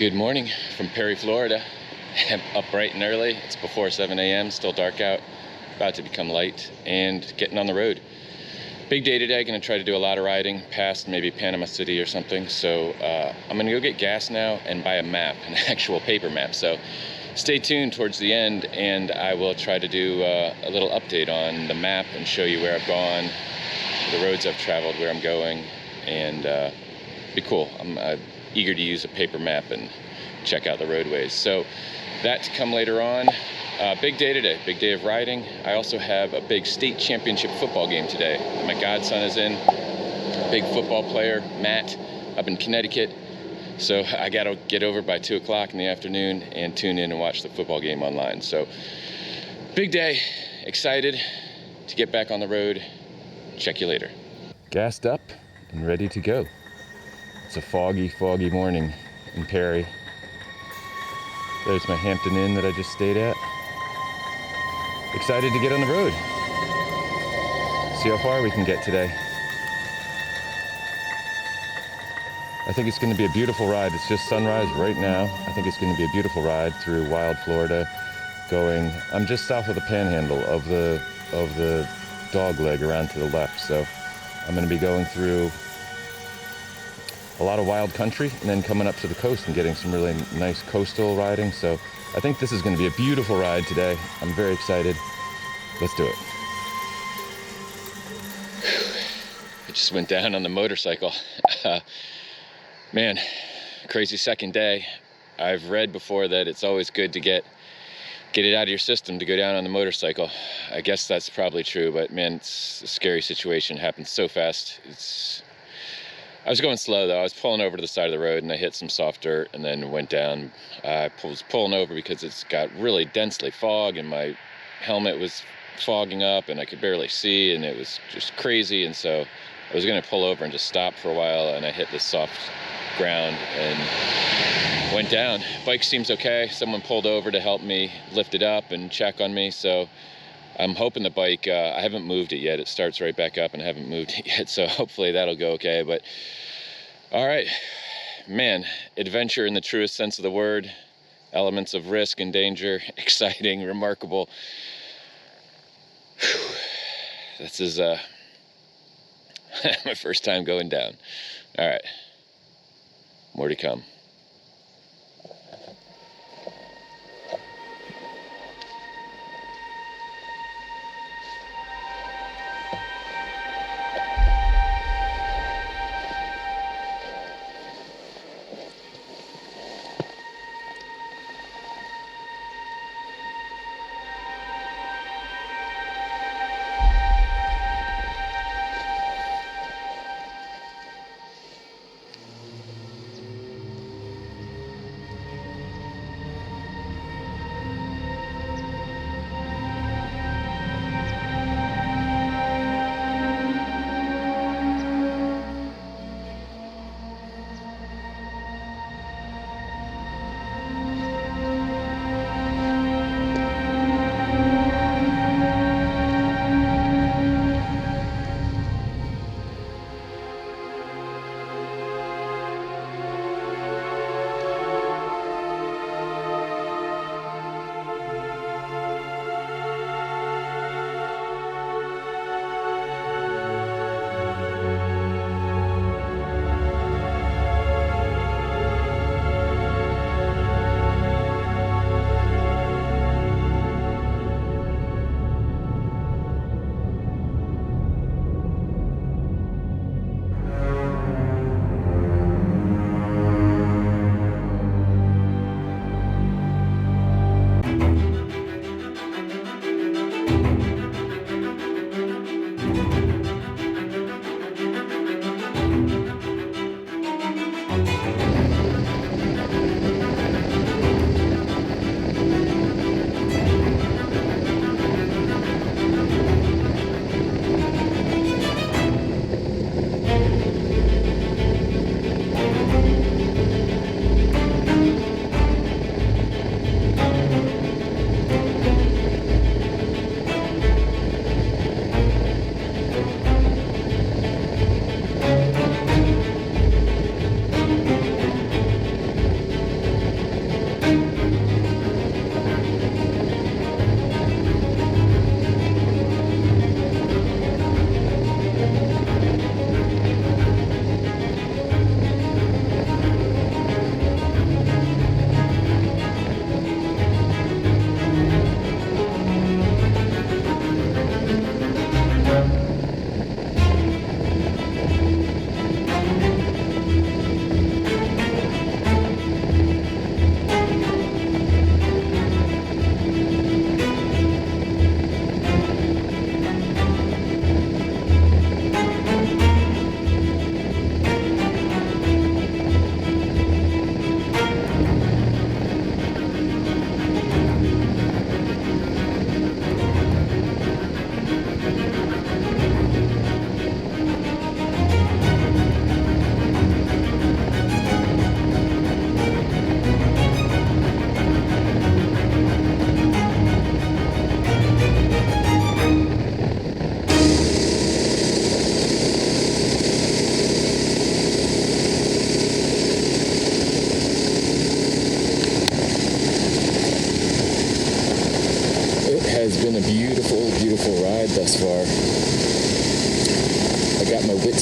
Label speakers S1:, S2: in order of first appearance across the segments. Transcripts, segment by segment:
S1: Good morning from Perry, Florida. I'm up bright and early. It's before 7 a.m., still dark out, about to become light, and getting on the road. Big day today, gonna try to do a lot of riding past maybe Panama City or something. So I'm gonna go get gas now and buy a map, an actual paper map. So stay tuned towards the end and I will try to do a little update on the map and show you where I've gone, the roads I've traveled, where I'm going, and be cool. I'm eager to use a paper map and check out the roadways. So that to come later on. Big day today, big day of riding. I also have a big state championship football game today. My godson is in, big football player, Matt, up in Connecticut. So I gotta get over by 2 o'clock in the afternoon and tune in and watch the football game online. So big day, excited to get back on the road. Check you later. Gassed up and ready to go. It's a foggy morning in Perry. There's my Hampton Inn that I just stayed at. Excited to get on the road. See how far we can get today. I think it's going to be a beautiful ride. It's just sunrise right now. I think it's going to be a beautiful ride through wild Florida. I'm just south of the panhandle of the dog leg around to the left. So I'm going to be going through a lot of wild country and then coming up to the coast and getting some really nice coastal riding. So I think this is going to be a beautiful ride today. I'm very excited. Let's do it. I just went down on the motorcycle. Man, crazy second day. I've read before that it's always good to get it out of your system to go down on the motorcycle. I guess that's probably true, but man, it's a scary situation. It happens so fast. I was going slow though. I was pulling over to the side of the road and I hit some soft dirt and then went down. I was pulling over because it's got really densely fog and my helmet was fogging up and I could barely see and it was just crazy. And so I was gonna pull over and just stop for a while and I hit this soft ground and went down. Bike seems okay. Someone pulled over to help me lift it up and check on me. So I'm hoping the bike, I haven't moved it yet. It starts right back up and I haven't moved it yet. So hopefully that'll go okay. But all right, man, adventure in the truest sense of the word. Elements of risk and danger, exciting, remarkable. Whew. This is my first time going down. All right, more to come.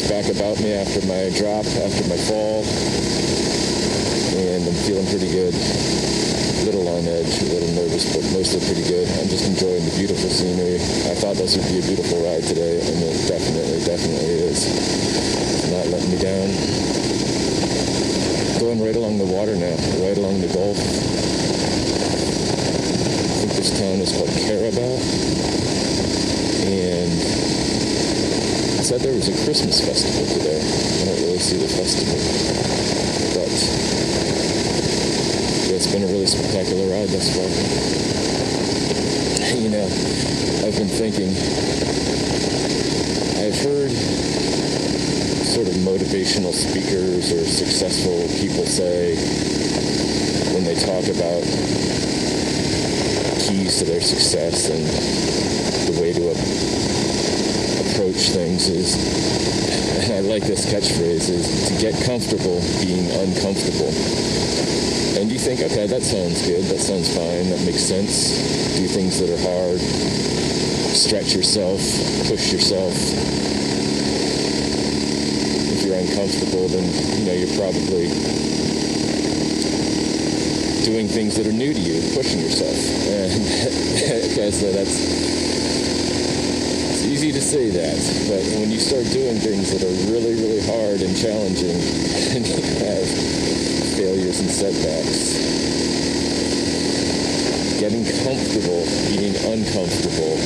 S1: back about me after my drop, after my fall, and I'm feeling pretty good. A little on edge, a little nervous, but mostly pretty good. I'm just enjoying the beautiful scenery. I thought this would be a beautiful ride today, and it definitely is. It's not letting me down. Going right along the water now, right along the Gulf. I think this town is called Carabao, and it said there was a Christmas festival today. I don't really see the festival, but yeah, it's been a really spectacular ride thus far. You know, I've been thinking, I've heard sort of motivational speakers or successful people say when they talk about keys to their success and the way to approach things is, and I like this catchphrase, is to get comfortable being uncomfortable. And you think, okay, that sounds good, that sounds fine, that makes sense. Do things that are hard, stretch yourself, push yourself. If you're uncomfortable, then you're probably doing things that are new to you, pushing yourself. And okay, so it's easy to say that, but when you start doing things that are really, really hard and challenging, and you have failures and setbacks, getting comfortable being uncomfortable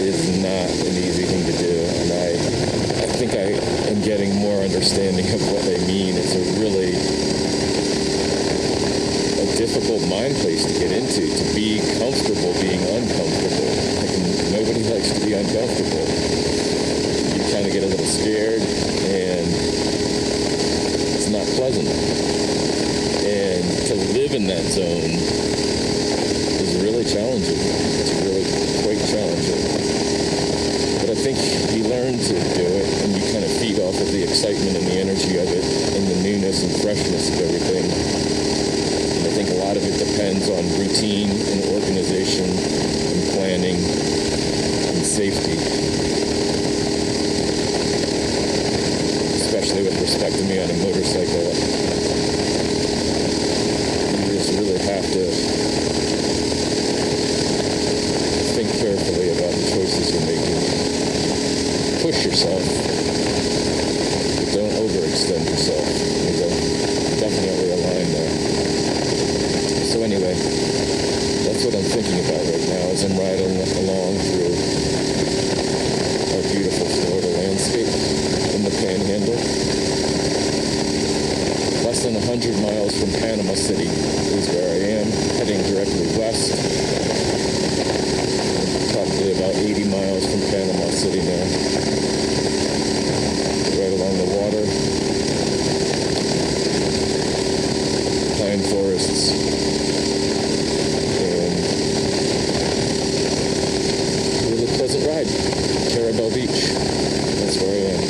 S1: is not an easy thing to do, and I think I am getting more understanding of what they mean. It's a really difficult mind place to get into, to be comfortable being uncomfortable. Nobody likes to be uncomfortable. You kind of get a little scared, and it's not pleasant. And to live in that zone is really challenging. It's really quite challenging. But I think you learn to do it, and you kind of feed off of the excitement and the energy of it, and the newness and freshness of everything. I think a lot of it depends on routine and organization and planning and safety, especially with respect to me on a motorcycle. You just really have to think carefully about the choices you're making. Push yourself, but don't overextend yourself. There's definitely a line there. So anyway, that's what I'm thinking about right now as I'm riding along through our beautiful Florida landscape in the Panhandle. Less than 100 miles from Panama City is where I am, heading directly west. Probably about 80 miles from Panama City now. Right along the water. Pine forests. Pleasant ride. Carabao Beach. That's where I am.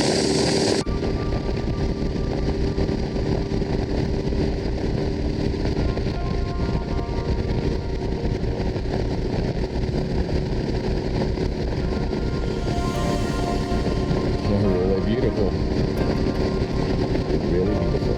S1: Really beautiful. Really beautiful.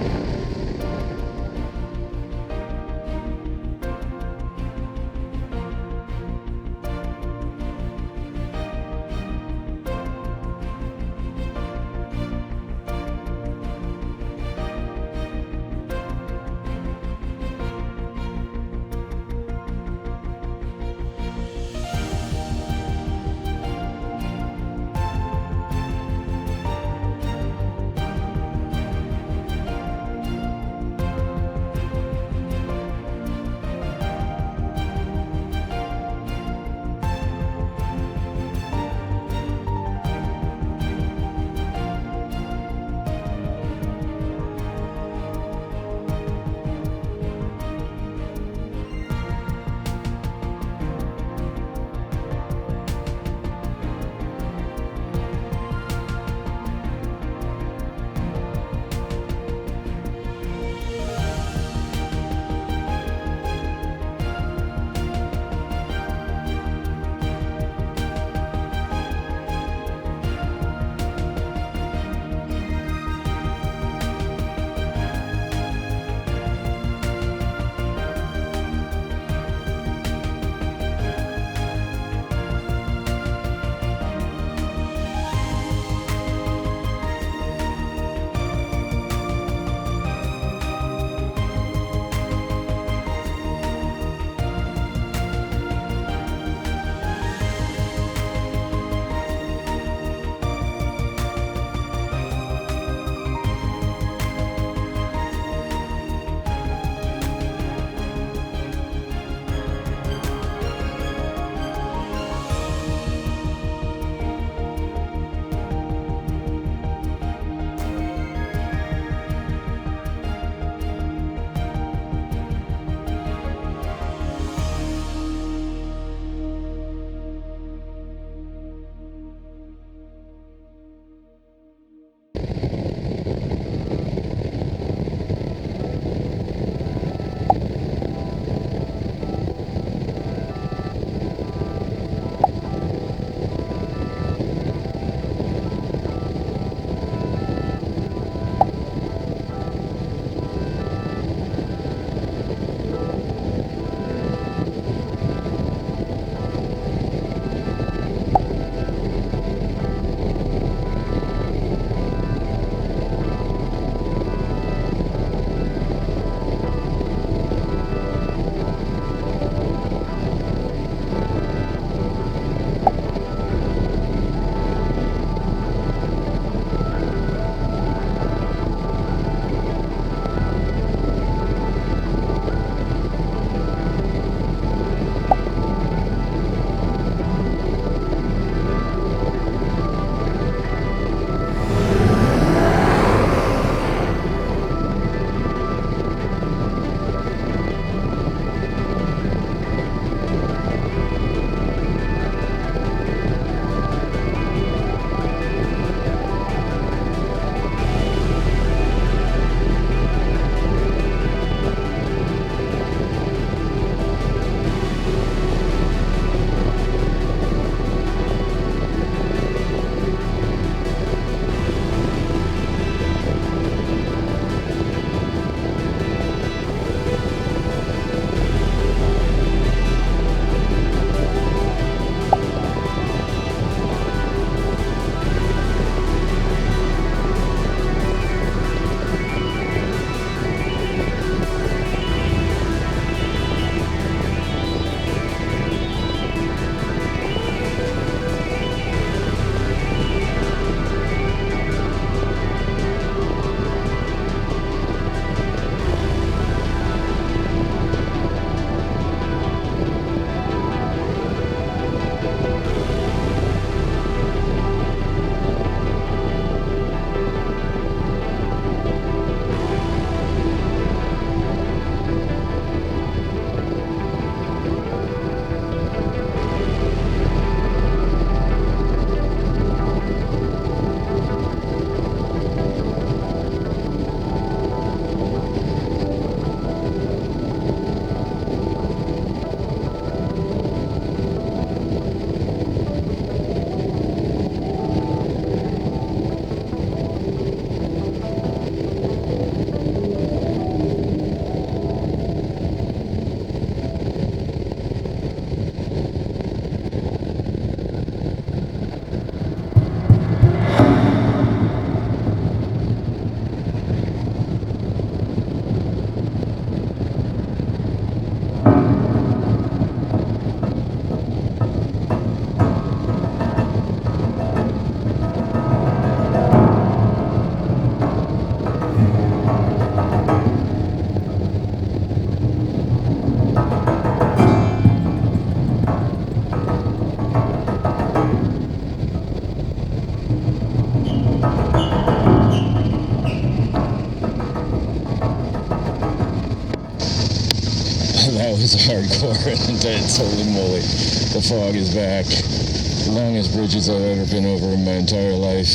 S1: That was hardcore and intense. Holy moly. The fog is back. The longest bridges I've ever been over in my entire life.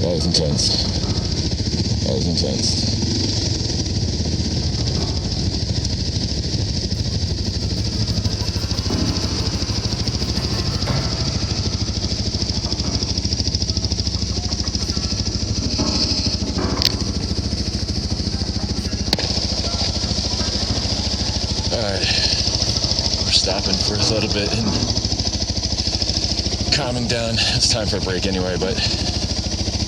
S1: That was intense. That was intense. Alright, we're stopping for a little bit and calming down. It's time for a break anyway, but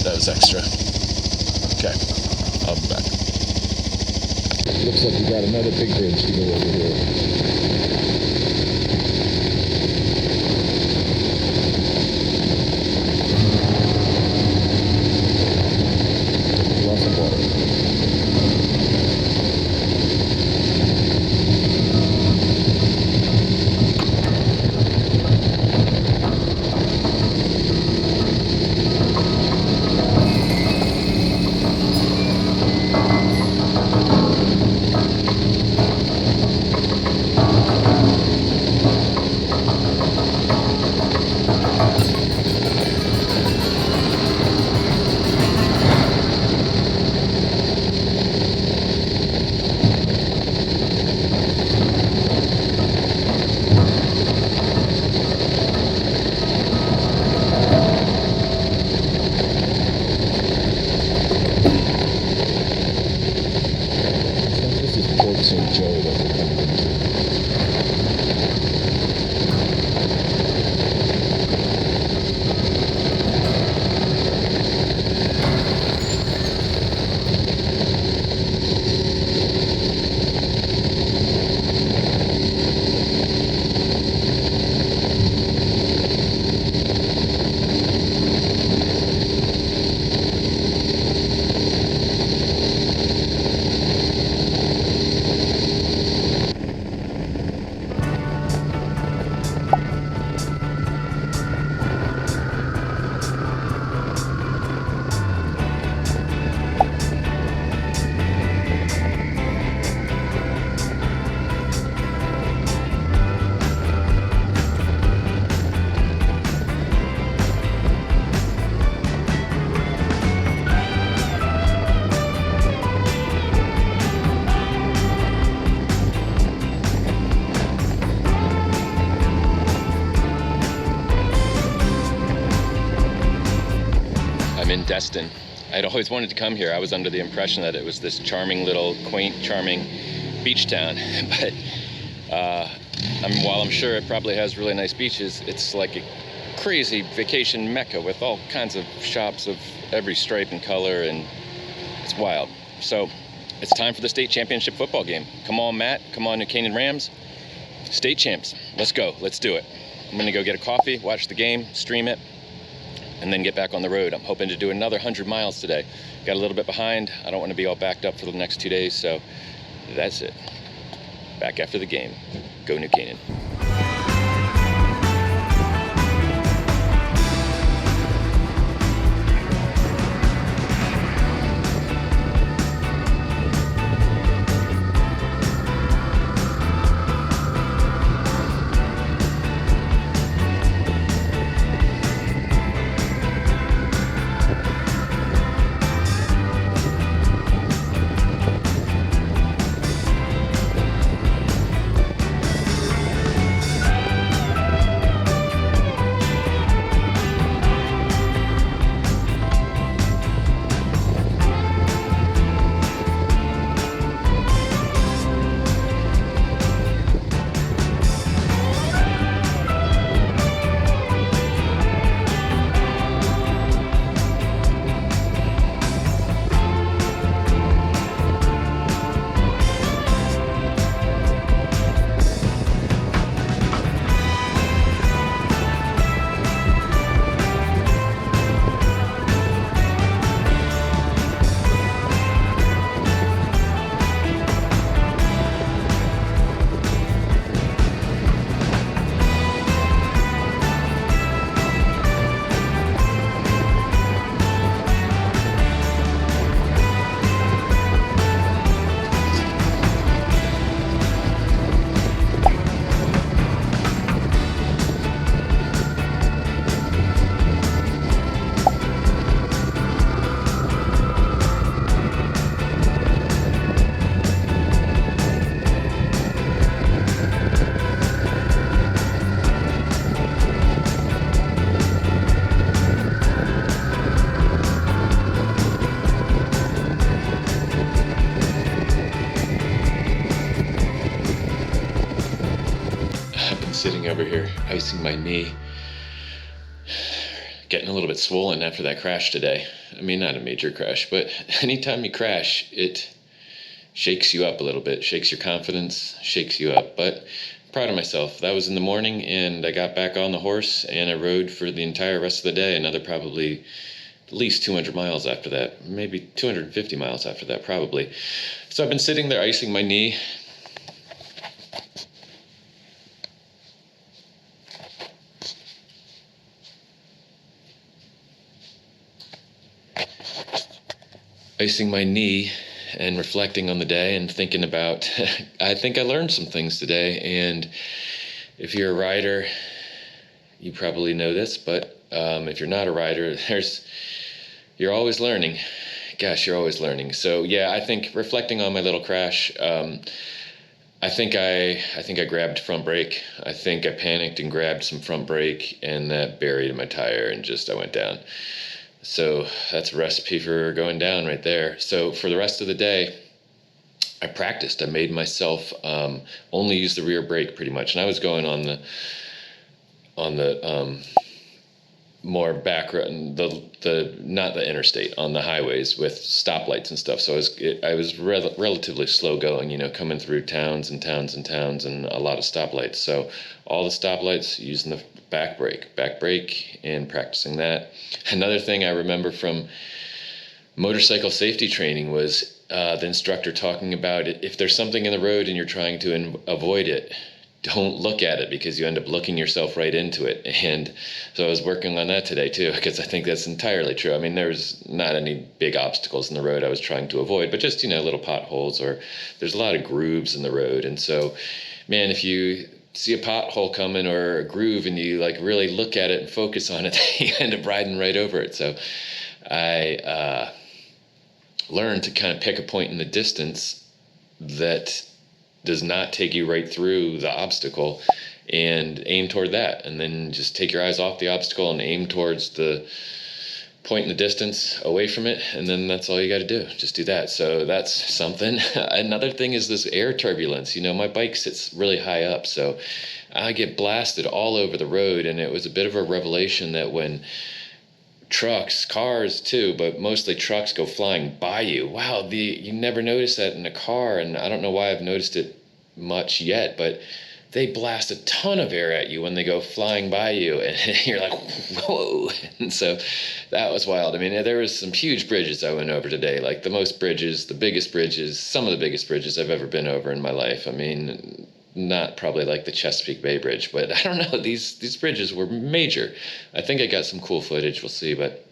S1: that was extra. Okay, I'll be back. Looks like we got another big bridge to go over here. Lots of water. In Destin. I'd always wanted to come here. I was under the impression that it was this charming little quaint, charming beach town, but while I'm sure it probably has really nice beaches, it's like a crazy vacation mecca with all kinds of shops of every stripe and color, and it's wild. So it's time for the state championship football game. Come on, Matt. Come on, Canaan Rams. State champs. Let's go. Let's do it. I'm gonna go get a coffee, watch the game, stream it, and then get back on the road. I'm hoping to do another 100 miles today. Got a little bit behind. I don't want to be all backed up for the next 2 days, so that's it. Back after the game. Go New Canaan. sitting over here, icing my knee, getting a little bit swollen after that crash today. I mean, not a major crash, but anytime you crash, it shakes you up a little bit, shakes your confidence, shakes you up. But proud of myself. That was in the morning, and I got back on the horse, and I rode for the entire rest of the day, another probably at least 200 miles after that, maybe 250 miles after that, probably. So I've been sitting there icing my knee. Icing my knee and reflecting on the day and thinking about, I think I learned some things today. And if you're a rider, you probably know this, but if you're not a rider, you're always learning. Gosh, you're always learning. So yeah, I think reflecting on my little crash, I think I grabbed front brake. I think I panicked and grabbed some front brake, and that buried my tire, and I went down. So that's a recipe for going down right there. So for the rest of the day, I practiced. I made myself only use the rear brake pretty much, and I was going on the more back road, the not the interstate, on the highways with stoplights and stuff. So I was relatively slow going, coming through towns and towns and towns, and a lot of stoplights. So all the stoplights, using the back brake, and practicing that. Another thing I remember from motorcycle safety training was the instructor talking about it. If there's something in the road and you're trying to avoid it, don't look at it, because you end up looking yourself right into it. And so I was working on that today too, because I think that's entirely true. I mean, there's not any big obstacles in the road I was trying to avoid, but just, little potholes, or there's a lot of grooves in the road. And so, man, if you see a pothole coming or a groove and you really look at it and focus on it, you end up riding right over it. So I learned to kind of pick a point in the distance that does not take you right through the obstacle, and aim toward that, and then just take your eyes off the obstacle and aim towards the point in the distance away from it, and then that's all you got to do. Just do that. So that's something. Another thing is this air turbulence. My bike sits really high up, so I get blasted all over the road, and it was a bit of a revelation that when trucks, cars too, but mostly trucks, go flying by you. Wow, you never notice that in a car, and I don't know why I've noticed it much yet, but they blast a ton of air at you when they go flying by you, and you're like, whoa. And so that was wild. I mean, there was some huge bridges I went over today, like some of the biggest bridges I've ever been over in my life. I mean, not probably like the Chesapeake Bay Bridge, but I don't know, these bridges were major. I think I got some cool footage, we'll see, but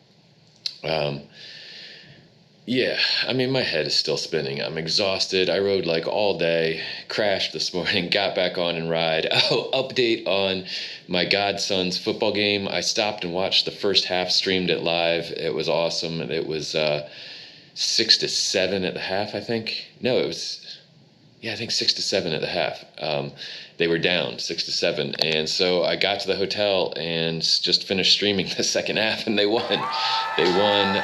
S1: yeah, I mean, my head is still spinning. I'm exhausted. I rode all day, crashed this morning, got back on and ride. Oh, update on my Godson's football game. I stopped and watched the first half, streamed it live. It was awesome. It was 6-7 at the half, I think. No, it was, I think 6-7 at the half. They were down 6-7, and so I got to the hotel and just finished streaming the second half, and they won. They won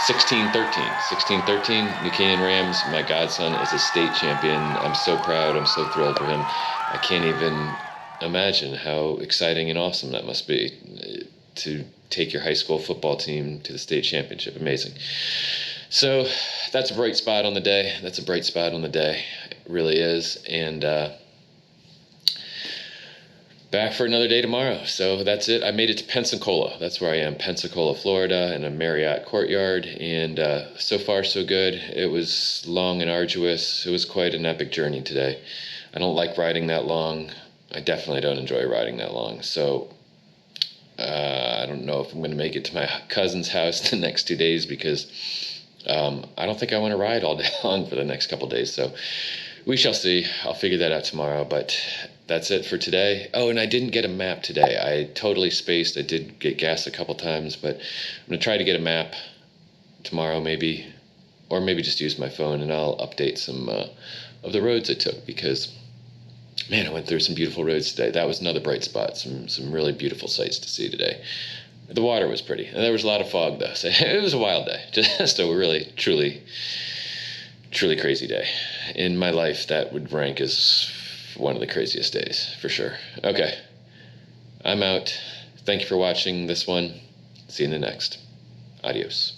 S1: 16-13. 16-13. New Canaan Rams. My godson is a state champion. I'm so proud. I'm so thrilled for him. I can't even imagine how exciting and awesome that must be to take your high school football team to the state championship. Amazing. So that's a bright spot on the day. It really is. And back for another day tomorrow. So that's it. I made it to Pensacola. That's where I am, Pensacola, Florida, in a Marriott courtyard. And so far, so good. It was long and arduous. It was quite an epic journey today. I don't like riding that long. I definitely don't enjoy riding that long. So I don't know if I'm going to make it to my cousin's house the next 2 days, because I don't think I want to ride all day long for the next couple days. So we shall see. I'll figure that out tomorrow, but that's it for today. Oh, and I didn't get a map today. I totally spaced. I did get gas a couple times, but I'm going to try to get a map tomorrow maybe, or maybe just use my phone, and I'll update some of the roads I took, because, man, I went through some beautiful roads today. That was another bright spot, some really beautiful sights to see today. The water was pretty, and there was a lot of fog, though, so it was a wild day. Just a really, truly crazy day. In my life, that would rank as
S2: one of the craziest days, for sure. Okay, I'm out. Thank you for watching this one. See you in the next. Adios.